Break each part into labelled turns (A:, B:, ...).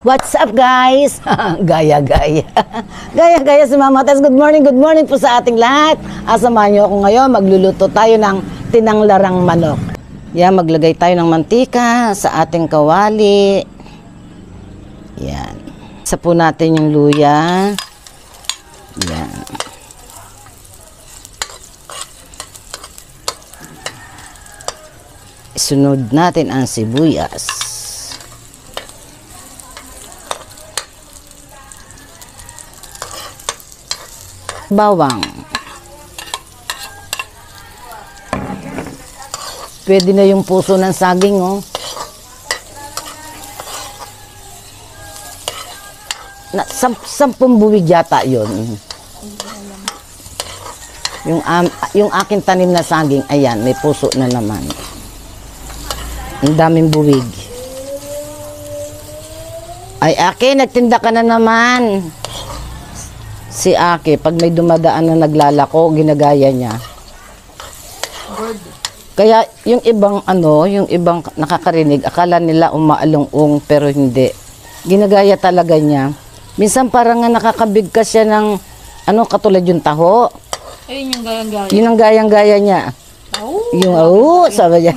A: What's up guys? Gaya-gaya. Gaya-gaya si Mama Tess. Good morning po sa ating lahat. Asamahan niyo ako ngayon. Magluluto tayo ng tinanglarang manok. Yan, maglagay tayo ng mantika sa ating kawali. Yan. Isa po natin yung luya. Yan. Isunod natin ang sibuyas. Bawang. Pwede na yung puso ng saging, oh. Sampung buwig yata yun. Yung aking tanim na saging, ayan, may puso na naman. Ang daming buwig. Ay, Ake, nagtinda ka na naman. Si Ake, pag may dumadaan na naglalako, ginagaya niya. Kaya yung ibang nakakarinig, akala nila umaalong-ung, pero hindi. Ginagaya talaga niya. Minsan parang nga nakakabigkas siya ng, katulad yung taho.
B: Ayun yung gayang-gaya.
A: Yun ang gayang-gaya niya. Yung, sabi niya.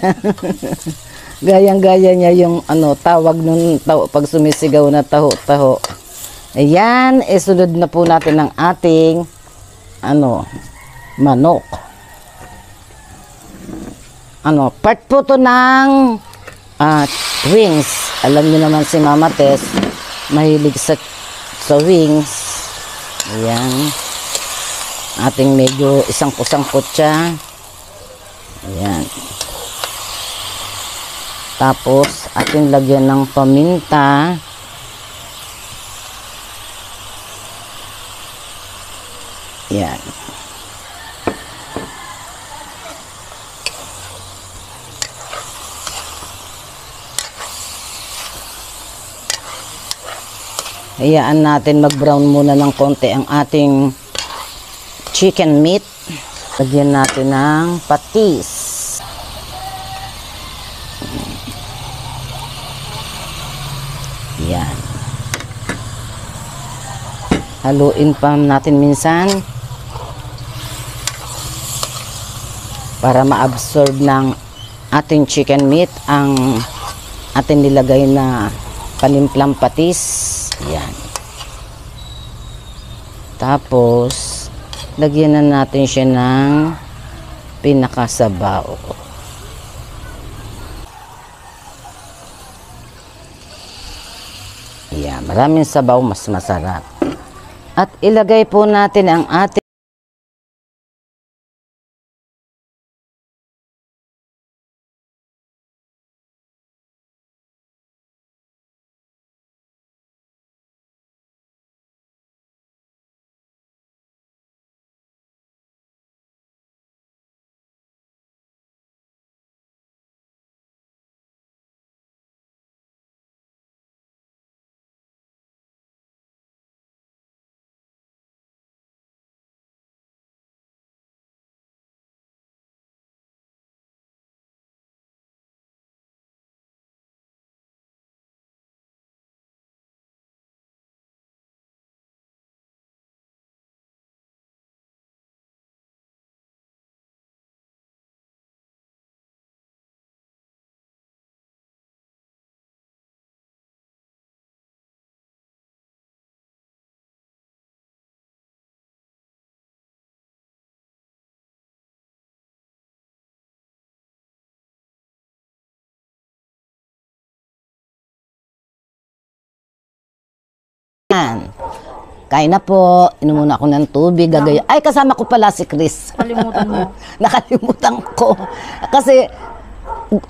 A: Gayang-gaya niya yung, tawag nung taho, pag sumisigaw na taho-taho. Ayan, sunod na po natin ang ating manok. Part po to ng wings. Alam niyo naman si Mama Tess, mahilig sa wings. Ayan. Ating medyo isangkot-sangkot siya. Ayan. Tapos, ating lagyan ng paminta. Yan. Hayaan natin mag-brown muna ng konti ang ating chicken meat. Lagyan natin ng patis. Yan. Haluin pa natin minsan para ma-absorb ng ating chicken meat ang ating nilagay na panimplang patis. Yan. Tapos, lagyan na natin siya ng pinakasabaw. Yan. Maraming sabaw, mas masarap. At ilagay po natin ang ating kain na po. Inom muna ako ng tubig. Ay, kasama ko pala si Chris.
B: Nakalimutan mo.
A: Nakalimutan ko. Kasi,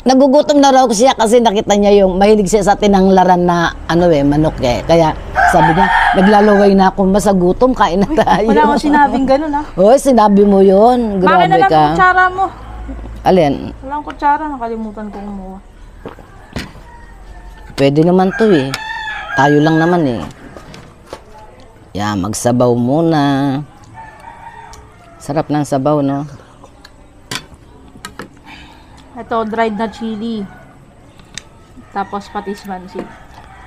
A: nagugutom na raw siya kasi nakita niya yung mahilig siya sa tinanglaran na manok eh. Kaya sabi niya, naglalaway na ako, masagutom, kain na tayo.
B: Wala akong sinabing ganun
A: Hoy, sinabi mo yun. Grabe
B: na lang
A: ka.
B: kutsara mo.
A: Alin?
B: Wala akong kutsara, nakalimutan ko kumuha.
A: Pwede naman to eh. Tayo lang naman eh. Yan, magsabaw muna. Sarap ng sabaw, no?
B: Ito, dried na chili. Tapos patis mansi.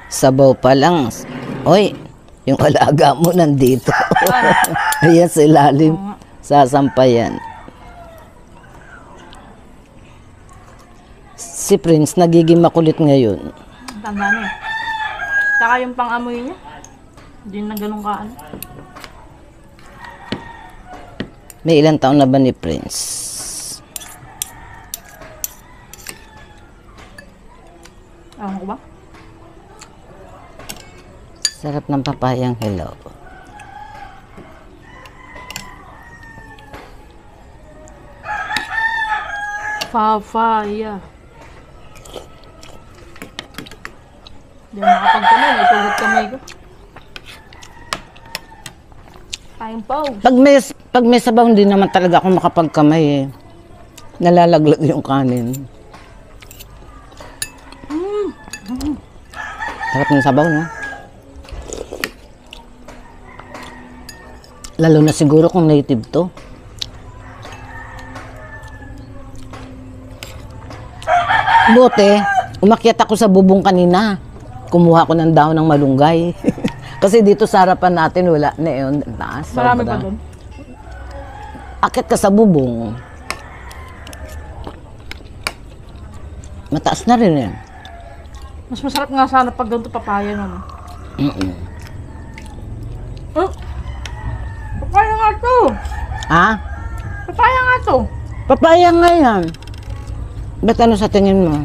A: Sabaw pa lang. Oy, yung alaga mo nandito. Ayan sa ilalim. Sasampayan. Si Prince, nagiging makulit ngayon.
B: Tanda na eh. Tsaka yung pang-amoy niya. Hindi na ganun kaan.
A: May ilang taon na ba ni Prince?
B: Ewan ko ba?
A: Sarap ng papayang hello.
B: Papaya. Hindi na nakapagkamay. May sugat kamay ko. Tayong pause.
A: Pag may sabaw, hindi naman talaga ako makapagkamay eh. Nalalaglag yung kanin. Sarap ng sabaw, no? Lalo na siguro kung native to. Buti, umakyat ako sa bubong kanina. Kumuha ko ng daon ng malunggay. Kasi dito sa harapan natin, wala na yun. Taas.
B: Marami
A: sobra.
B: pa doon.
A: Akyat ka sa bubong. Mataas na rin yan.
B: Mas masarap nga sana pag doon to papaya naman. Oh! Papaya nga to!
A: Ha?
B: Papaya nga to!
A: Papaya nga yan. Ba't ano sa tingin mo?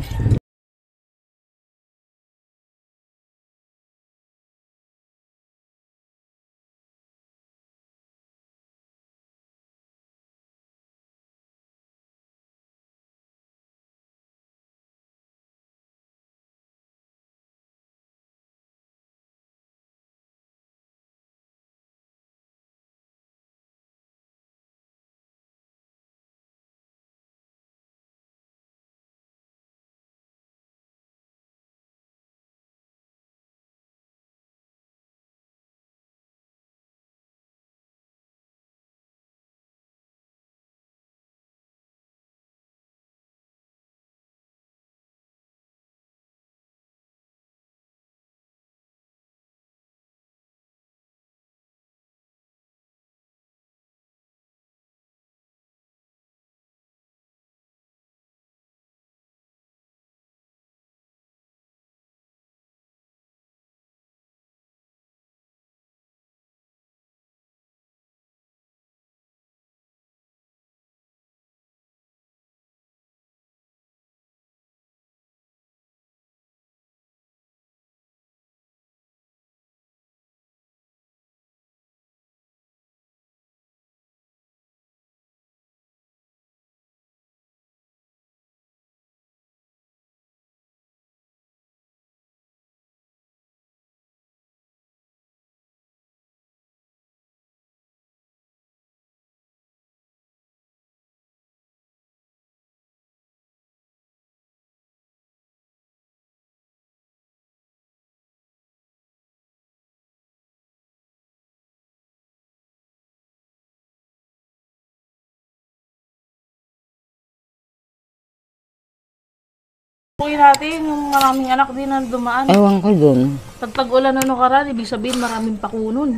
B: Puwi natin yung maraming anak din na dumaan.
A: Ewan ko dun.
B: Tag-ulan na nakaraan, ibig sabihin maraming pakunon.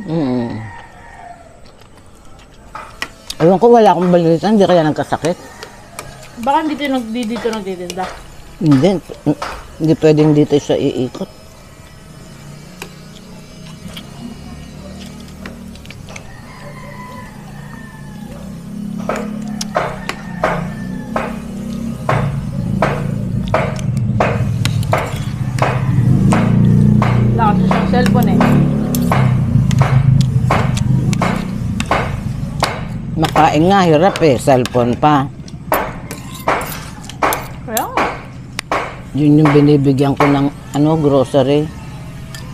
A: Ewan ko, wala akong balita. Hindi kaya nagkasakit.
B: Baka dito nagtitinda.
A: Hindi. Hindi pwedeng dito siya iikot.
B: Lakas yung cellphone eh.
A: Makain nga, hirap eh. Cellphone pa.
B: Kaya
A: Yun yung binibigyan ko ng grocery.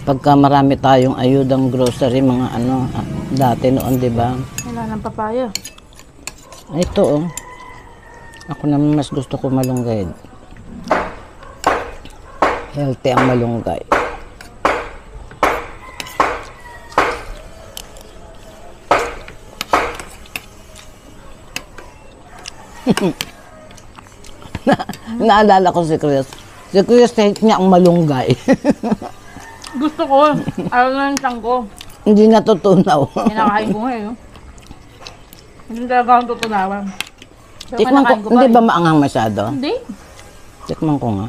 A: Pagka marami tayong ayudang grocery, mga dati noon, di ba?
B: wala ng papaya.
A: Ito oh. Ako naman mas gusto ko malunggay. Healthy ang malunggay. Naalala ko si Chris. Si Chris hate niya ang malunggay.
B: Gusto ko. Ayaw na yung tang ko.
A: Hindi natutunaw.
B: Kinakain ko ngayon. No? Hindi talaga akong tutunawan. Pero
A: Tikman ko,
B: kinakain
A: hindi
B: pa
A: ba
B: rin.
A: maangang masyado?
B: Hindi.
A: Tikman ko nga.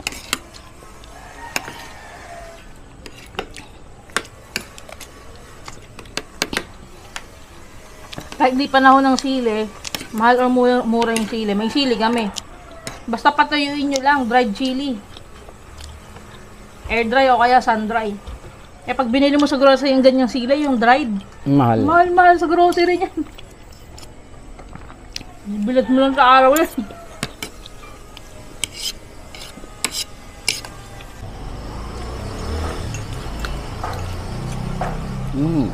B: Kahit di panahon ng sili, mahal or mura yung sili. May sili kami. Basta patuyuin nyo lang, dried chili. Air dry o kaya sun dry. Eh pag binili mo sa grocery yung ganyang sili, yung dried,
A: Mahal.
B: mahal-mahal sa grocery niyan. Bilat mo lang sa araw yan.
A: Mm.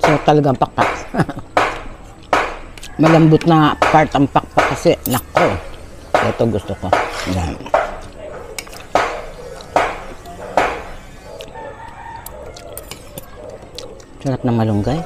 A: So talagang pakpak. Malambot na part ang pakpak kasi. Nako. Ito gusto ko. Yan. Sarap na malunggay.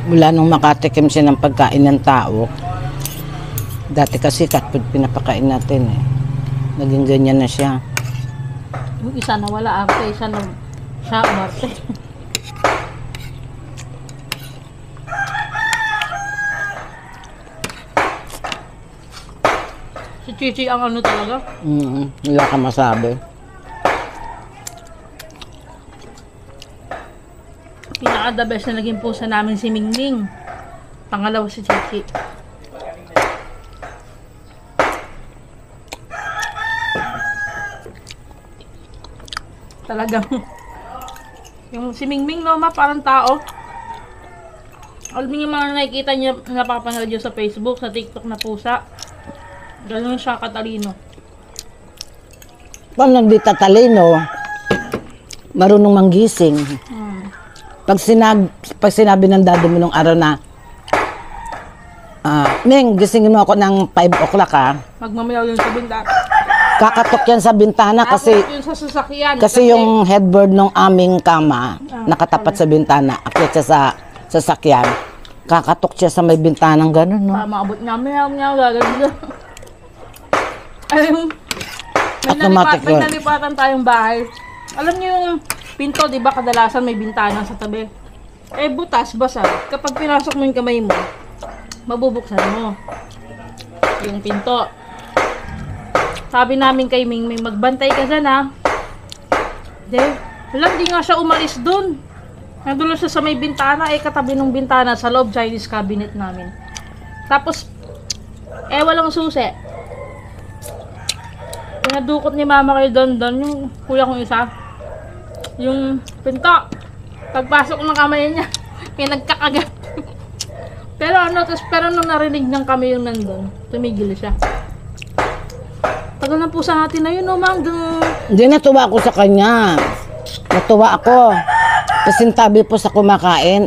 A: Mula nung makatikim siya ng pagkain ng tao, dati kasi cat food pinapakain natin eh. Naging ganyan na siya.
B: Yung isa na wala arte, isa na siya umarte. Si Chichi ang ano talaga.
A: Wala ka masabi.
B: Pinaka-the best na naging pusa namin si Mingming. Pangalawa si Chichi. Talagang yung si Mingming no, parang tao. Alam niyo yung mga nakikita niyo, napapanood niyo sa Facebook, sa TikTok na pusa. Ganun siya katalino.
A: Paano di tatalino? Marunong manggising. Pag sinabi ng daddy mo nung araw na, Ming, gisingin mo ako ng 5 o'clock ha.
B: Magmamayaw yun sa bintana.
A: Kakatok yan sa bintana kasi
B: Yun sa sasakyan.
A: kasi yung headboard ng aming kama nakatapat sa bintana. Akyat siya sa sasakyan. Kakatok siya sa may bintanang gano'n, no?
B: Para maabot niya, meow, gagawin. Ayun.
A: Automatic
B: May
A: yun.
B: nalipatan tayong bahay. Alam niyo yung pinto, di ba kadalasan may bintana sa tabi? Eh, butas, basa. Kapag pinasok mo yung kamay mo, mabubuksan mo yung pinto. Sabi namin kay Ming, magbantay ka dyan ha. Di nga siya umalis dun. Nandun lang siya sa may bintana, katabi ng bintana sa loob Chinese cabinet namin. Tapos, walang susi. Pinadukot ni mama kay Don, yung kuya kong isa. Yung pinto. Pagpasok ng kamay niya, may nagkakagat. pero nung narinig ng kami yung nandun, tumigil siya. Tagal na po sa atin na yun, ma'am.
A: Hindi, natuwa ako sa kanya. Natuwa ako. Kasi tabi po sa kumakain,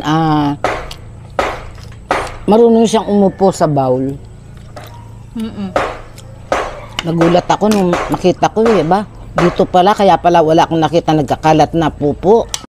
A: marunong siyang umupo sa bowl. Nagulat ako nung makita ko, ba? Dito pala, kaya pala wala akong nakita nagkakalat na pupo.